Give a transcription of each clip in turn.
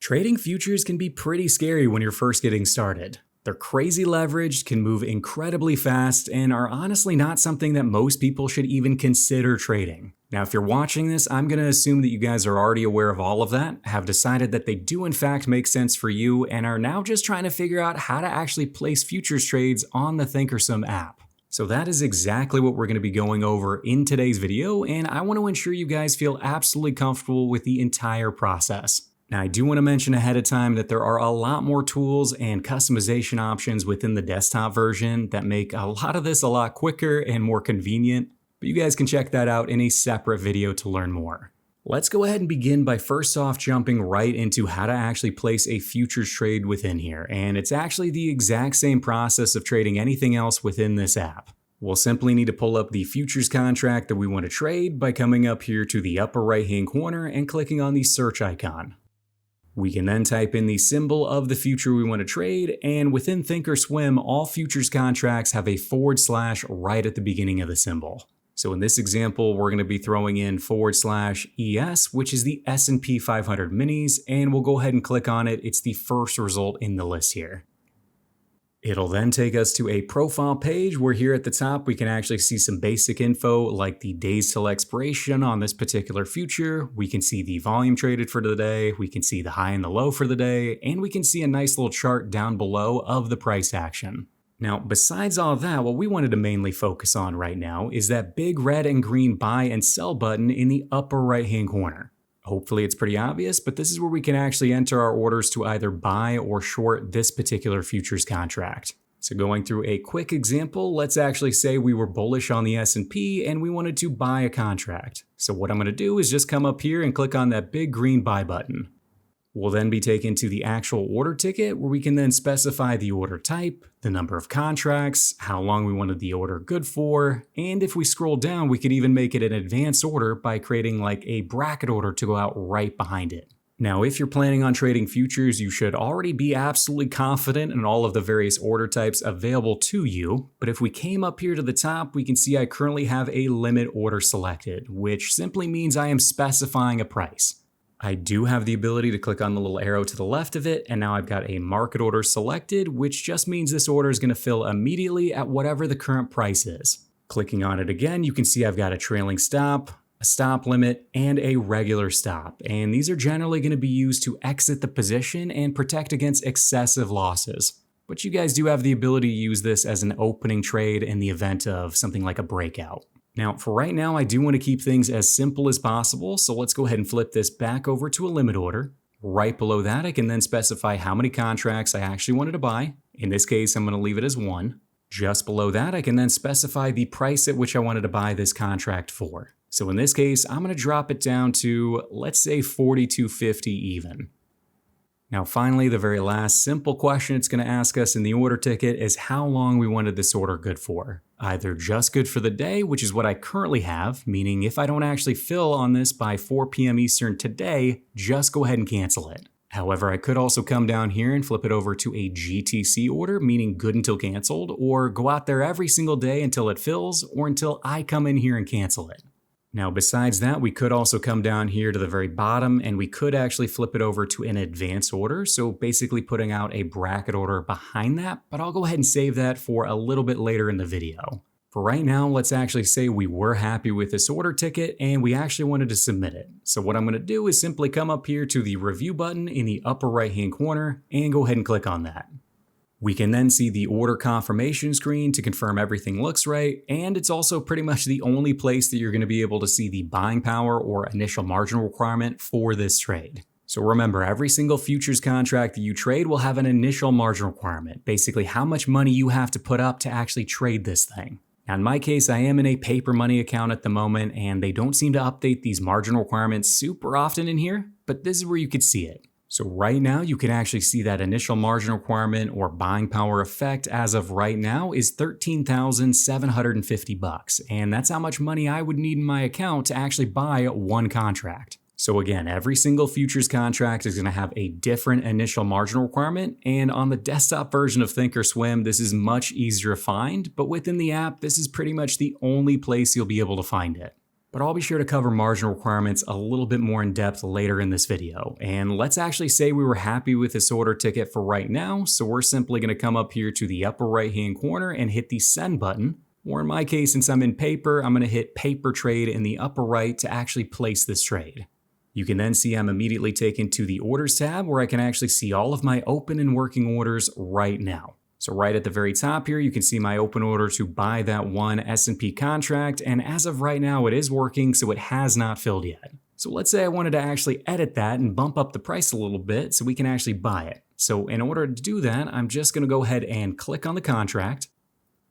Trading futures can be pretty scary when you're first getting started. They're crazy leveraged, can move incredibly fast, and are honestly not something that most people should even consider trading. Now, if you're watching this, I'm going to assume that you guys are already aware of all of that, have decided that they do in fact make sense for you, and are now just trying to figure out how to actually place futures trades on the ThinkorSwim app. So that is exactly what we're going to be going over in today's video, and I want to ensure you guys feel absolutely comfortable with the entire process. Now, I do want to mention ahead of time that there are a lot more tools and customization options within the desktop version that make a lot of this a lot quicker and more convenient, but you guys can check that out in a separate video to learn more. Let's go ahead and begin by first off jumping right into how to actually place a futures trade within here, and it's actually the exact same process of trading anything else within this app. We'll simply need to pull up the futures contract that we want to trade by coming up here to the upper right hand corner and clicking on the search icon. We can then type in the symbol of the future we want to trade, and within ThinkorSwim, all futures contracts have a / right at the beginning of the symbol. So in this example, we're going to be throwing in /ES, which is the S&P 500 minis, and we'll go ahead and click on it. It's the first result in the list here. It'll then take us to a profile page where here at the top we can actually see some basic info like the days till expiration on this particular future. We can see the volume traded for the day, we can see the high and the low for the day, and we can see a nice little chart down below of the price action. Now, besides all that, what we wanted to mainly focus on right now is that big red and green buy and sell button in the upper right hand corner. Hopefully it's pretty obvious, but this is where we can actually enter our orders to either buy or short this particular futures contract. So going through a quick example, let's actually say we were bullish on the S&P and we wanted to buy a contract. So what I'm going to do is just come up here and click on that big green buy button. We'll then be taken to the actual order ticket where we can then specify the order type, the number of contracts, how long we wanted the order good for, and if we scroll down, we could even make it an advanced order by creating like a bracket order to go out right behind it. Now, if you're planning on trading futures, you should already be absolutely confident in all of the various order types available to you, but if we came up here to the top, we can see I currently have a limit order selected, which simply means I am specifying a price. I do have the ability to click on the little arrow to the left of it, and now I've got a market order selected, which just means this order is going to fill immediately at whatever the current price is. Clicking on it again, you can see I've got a trailing stop, a stop limit, and a regular stop, and these are generally going to be used to exit the position and protect against excessive losses. But you guys do have the ability to use this as an opening trade in the event of something like a breakout. Now, for right now, I do want to keep things as simple as possible, so let's go ahead and flip this back over to a limit order. Right below that, I can then specify how many contracts I actually wanted to buy. In this case, I'm going to leave it as 1. Just below that, I can then specify the price at which I wanted to buy this contract for. So in this case, I'm going to drop it down to, let's say, $42.50 even. Now finally, the very last simple question it's going to ask us in the order ticket is how long we wanted this order good for. Either just good for the day, which is what I currently have, meaning if I don't actually fill on this by 4 p.m. Eastern today, just go ahead and cancel it. However, I could also come down here and flip it over to a GTC order, meaning good until canceled, or go out there every single day until it fills, or until I come in here and cancel it. Now, besides that, we could also come down here to the very bottom and we could actually flip it over to an advanced order. So basically putting out a bracket order behind that, but I'll go ahead and save that for a little bit later in the video. For right now, let's actually say we were happy with this order ticket and we actually wanted to submit it. So what I'm going to do is simply come up here to the review button in the upper right hand corner and go ahead and click on that. We can then see the order confirmation screen to confirm everything looks right, and it's also pretty much the only place that you're going to be able to see the buying power or initial margin requirement for this trade. So remember, every single futures contract that you trade will have an initial margin requirement, basically how much money you have to put up to actually trade this thing. Now in my case, I am in a paper money account at the moment, and they don't seem to update these margin requirements super often in here, but this is where you could see it. So right now you can actually see that initial margin requirement or buying power effect as of right now is $13,750, and that's how much money I would need in my account to actually buy one contract. So again, every single futures contract is going to have a different initial margin requirement, and on the desktop version of ThinkorSwim, this is much easier to find, but within the app, this is pretty much the only place you'll be able to find it. but I'll be sure to cover margin requirements a little bit more in depth later in this video. And let's actually say we were happy with this order ticket for right now, so we're simply going to come up here to the upper right hand corner and hit the send button. Or in my case, since I'm in paper, I'm going to hit paper trade in the upper right to actually place this trade. You can then see I'm immediately taken to the orders tab where I can actually see all of my open and working orders right now. So right at the very top here, you can see my open order to buy that one S&P contract, and as of right now, it is working, so it has not filled yet. So let's say I wanted to actually edit that and bump up the price a little bit so we can actually buy it. So in order to do that, I'm just going to go ahead and click on the contract.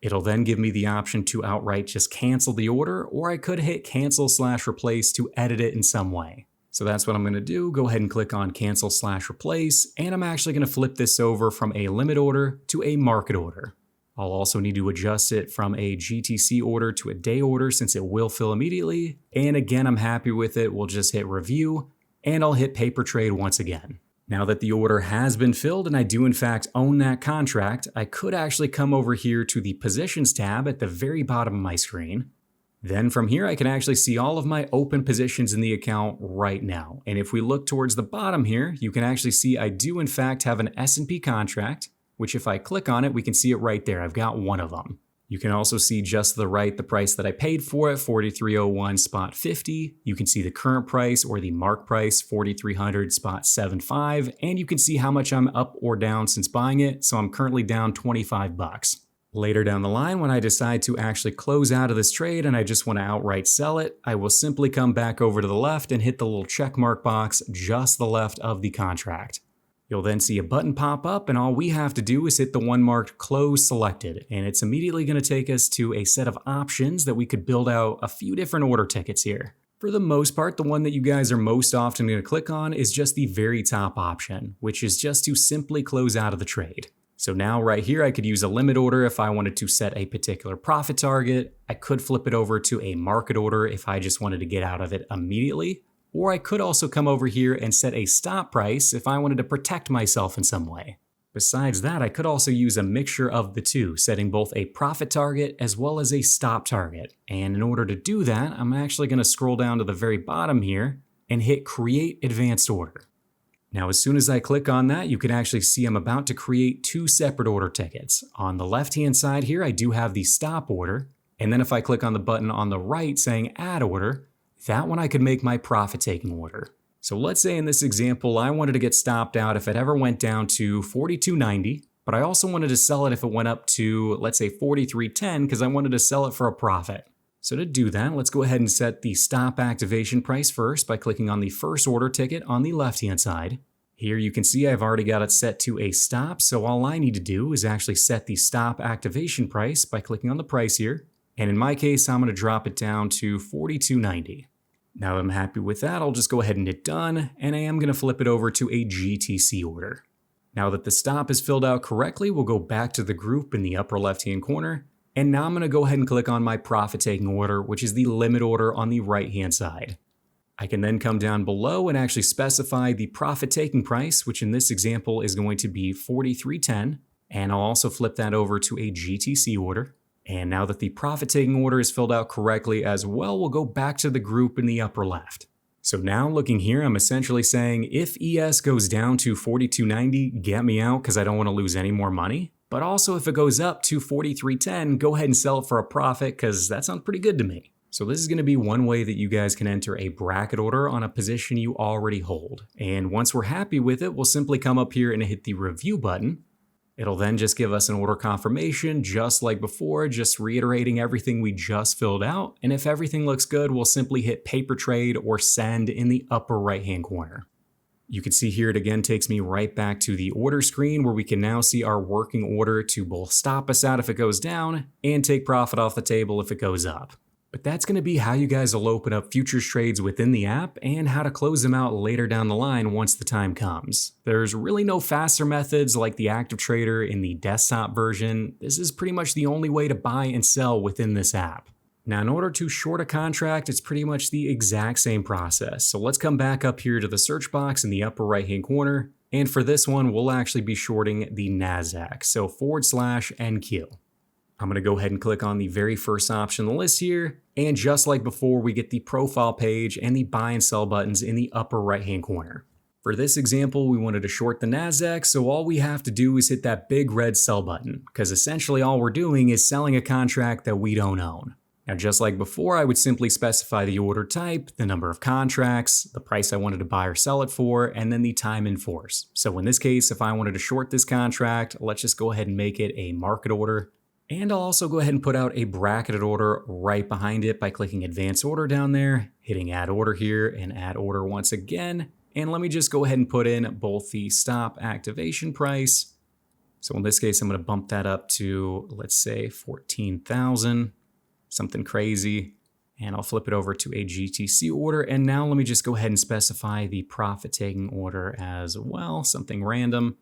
It'll then give me the option to outright just cancel the order, or I could hit cancel/replace to edit it in some way. So that's what I'm going to do. Go ahead and click on cancel/replace, and I'm actually going to flip this over from a limit order to a market order. I'll also need to adjust it from a GTC order to a day order since it will fill immediately. And again, I'm happy with it. We'll just hit review, and I'll hit paper trade once again. Now that the order has been filled and I do in fact own that contract, I could actually come over here to the positions tab at the very bottom of my screen. Then from here, I can actually see all of my open positions in the account right now. And if we look towards the bottom here, you can actually see I do in fact have an S&P contract, which if I click on it, we can see it right there. I've got one of them. You can also see just to the right the price that I paid for it, 43.01 spot 50. You can see the current price or the mark price, 4,300 spot 75. And you can see how much I'm up or down since buying it. So I'm currently down 25 bucks. Later down the line, when I decide to actually close out of this trade and I just want to outright sell it, I will simply come back over to the left and hit the little check mark box just to the left of the contract. You'll then see a button pop up, and all we have to do is hit the one marked close selected, and it's immediately going to take us to a set of options that we could build out a few different order tickets here. For the most part, the one that you guys are most often going to click on is just the very top option, which is just to simply close out of the trade. So now right here, I could use a limit order if I wanted to set a particular profit target. I could flip it over to a market order if I just wanted to get out of it immediately. Or I could also come over here and set a stop price if I wanted to protect myself in some way. Besides that, I could also use a mixture of the two, setting both a profit target as well as a stop target. And in order to do that, I'm actually going to scroll down to the very bottom here and hit Create Advanced Order. Now, as soon as I click on that, you can actually see I'm about to create two separate order tickets. On the left-hand side here, I do have the stop order. And then if I click on the button on the right saying Add Order, that one I could make my profit-taking order. So let's say in this example, I wanted to get stopped out if it ever went down to 42.90, but I also wanted to sell it if it went up to, let's say 43.10 because I wanted to sell it for a profit. So to do that, let's go ahead and set the stop activation price first by clicking on the first order ticket on the left-hand side. Here you can see I've already got it set to a stop, so all I need to do is actually set the stop activation price by clicking on the price here. And in my case, I'm going to drop it down to 42.90. Now that I'm happy with that, I'll just go ahead and hit done, and I am going to flip it over to a GTC order. Now that the stop is filled out correctly, we'll go back to the group in the upper left-hand corner. And now I'm going to go ahead and click on my profit-taking order, which is the limit order on the right-hand side. I can then come down below and actually specify the profit-taking price, which in this example is going to be 43.10. And I'll also flip that over to a GTC order. And now that the profit-taking order is filled out correctly as well, we'll go back to the group in the upper left. So now looking here, I'm essentially saying if ES goes down to 42.90, get me out because I don't want to lose any more money. But also if it goes up to 43.10, go ahead and sell it for a profit because that sounds pretty good to me. So this is going to be one way that you guys can enter a bracket order on a position you already hold. And once we're happy with it, we'll simply come up here and hit the review button. It'll then just give us an order confirmation just like before, just reiterating everything we just filled out. And if everything looks good, we'll simply hit paper trade or send in the upper right-hand corner. You can see here it again takes me right back to the order screen where we can now see our working order to both stop us out if it goes down and take profit off the table if it goes up. But that's going to be how you guys will open up futures trades within the app and how to close them out later down the line once the time comes. There's really no faster methods like the active trader in the desktop version. This is pretty much the only way to buy and sell within this app. Now, in order to short a contract, it's pretty much the exact same process. So let's come back up here to the search box in the upper right-hand corner. And for this one, we'll actually be shorting the NASDAQ. So /NQ. I'm going to go ahead and click on the very first option on the list here. And just like before, we get the profile page and the buy and sell buttons in the upper right-hand corner. For this example, we wanted to short the NASDAQ, so all we have to do is hit that big red sell button, because essentially all we're doing is selling a contract that we don't own. Now, just like before, I would simply specify the order type, the number of contracts, the price I wanted to buy or sell it for, and then the time in force. So in this case, if I wanted to short this contract, let's just go ahead and make it a market order. And I'll also go ahead and put out a bracketed order right behind it by clicking advanced order down there, hitting add order here and add order once again. And let me just go ahead and put in both the stop activation price. So in this case, I'm going to bump that up to, let's say 14,000, something crazy. And I'll flip it over to a GTC order. And now let me just go ahead and specify the profit taking order as well, something random.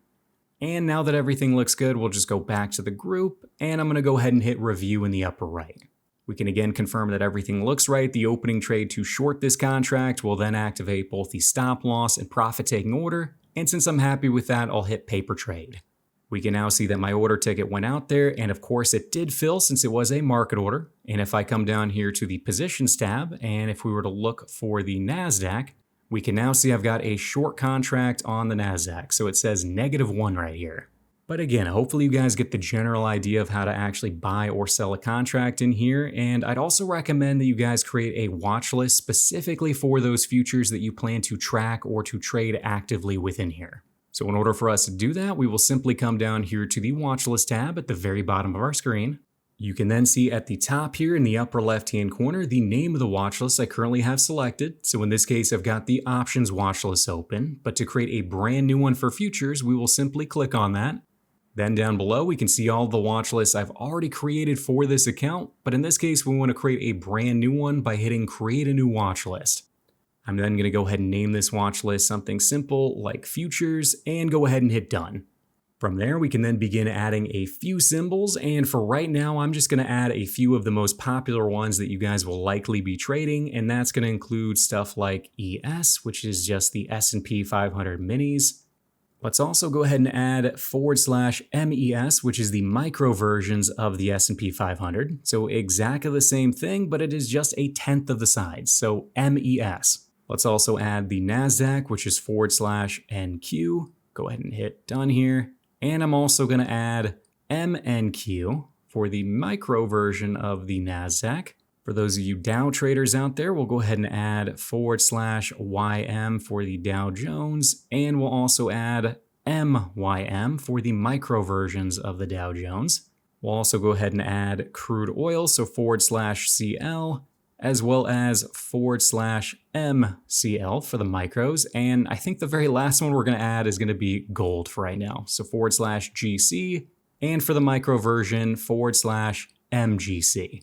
And now that everything looks good, we'll just go back to the group, and I'm going to go ahead and hit review in the upper right. We can again confirm that everything looks right. The opening trade to short this contract will then activate both the stop loss and profit taking order. And since I'm happy with that, I'll hit paper trade. We can now see that my order ticket went out there, and of course it did fill since it was a market order. And if I come down here to the positions tab, and if we were to look for the NASDAQ, we can now see I've got a short contract on the NASDAQ, so it says -1 right here. But again, hopefully you guys get the general idea of how to actually buy or sell a contract in here, and I'd also recommend that you guys create a watch list specifically for those futures that you plan to track or to trade actively within here. So in order for us to do that, we will simply come down here to the watch list tab at the very bottom of our screen. You can then see at the top here in the upper left-hand corner the name of the watch list I currently have selected. So in this case, I've got the options watch list open, but to create a brand new one for futures, we will simply click on that. Then down below, we can see all the watch lists I've already created for this account, but in this case, we want to create a brand new one by hitting create a new watch list. I'm then going to go ahead and name this watch list something simple like futures and go ahead and hit done. From there, we can then begin adding a few symbols, and for right now, I'm just going to add a few of the most popular ones that you guys will likely be trading, and that's going to include stuff like ES, which is just the S&P 500 minis. Let's also go ahead and add /MES, which is the micro versions of the S&P 500. So exactly the same thing, but it is just a tenth of the size, so MES. Let's also add the NASDAQ, which is /NQ. Go ahead and hit done here. And I'm also going to add MNQ for the micro version of the NASDAQ. For those of you Dow traders out there, we'll go ahead and add /YM for the Dow Jones. And we'll also add MYM for the micro versions of the Dow Jones. We'll also go ahead and add crude oil, so /CL, as well as /MCL for the micros. And I think the very last one we're going to add is going to be gold for right now. So /GC, and for the micro version, /MGC.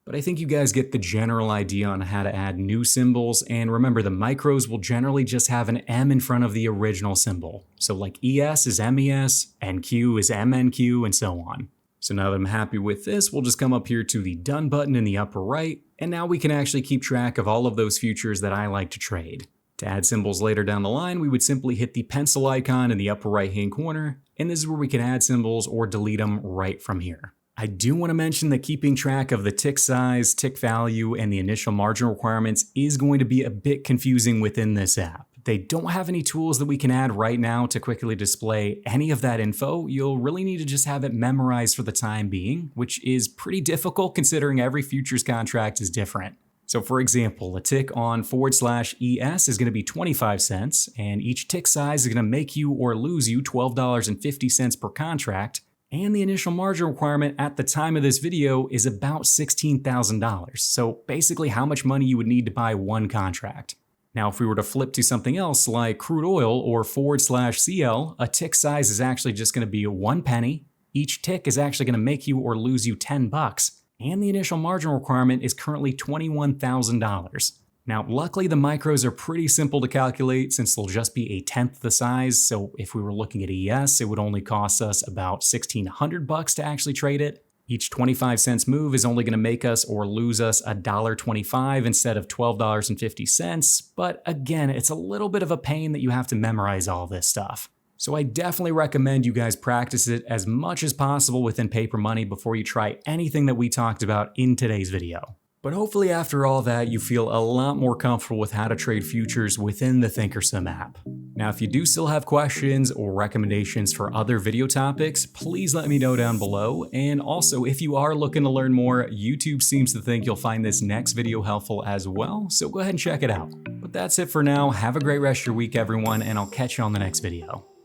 But I think you guys get the general idea on how to add new symbols. And remember, the micros will generally just have an M in front of the original symbol. So like ES is MES, NQ is MNQ, and so on. So now that I'm happy with this, we'll just come up here to the done button in the upper right, and now we can actually keep track of all of those futures that I like to trade. To add symbols later down the line, we would simply hit the pencil icon in the upper right hand corner, and this is where we can add symbols or delete them right from here. I do want to mention that keeping track of the tick size, tick value, and the initial margin requirements is going to be a bit confusing within this app. They don't have any tools that we can add right now to quickly display any of that info. You'll really need to just have it memorized for the time being, which is pretty difficult considering every futures contract is different. So for example, a tick on /ES is going to be 25 cents, and each tick size is going to make you or lose you $12.50 per contract. And the initial margin requirement at the time of this video is about $16,000. So basically how much money you would need to buy one contract. Now, if we were to flip to something else like crude oil or /CL, a tick size is actually just going to be 1 penny. Each tick is actually going to make you or lose you $10. And the initial margin requirement is currently $21,000. Now, luckily the micros are pretty simple to calculate since they'll just be a tenth the size. So if we were looking at ES, it would only cost us about $1,600 to actually trade it. Each 25 cents move is only going to make us or lose us $1.25 instead of $12.50. But again, it's a little bit of a pain that you have to memorize all this stuff. So I definitely recommend you guys practice it as much as possible within paper money before you try anything that we talked about in today's video. But hopefully after all that, you feel a lot more comfortable with how to trade futures within the ThinkorSwim app. Now, if you do still have questions or recommendations for other video topics, please let me know down below. And also, if you are looking to learn more, YouTube seems to think you'll find this next video helpful as well, so go ahead and check it out. But that's it for now. Have a great rest of your week, everyone, and I'll catch you on the next video.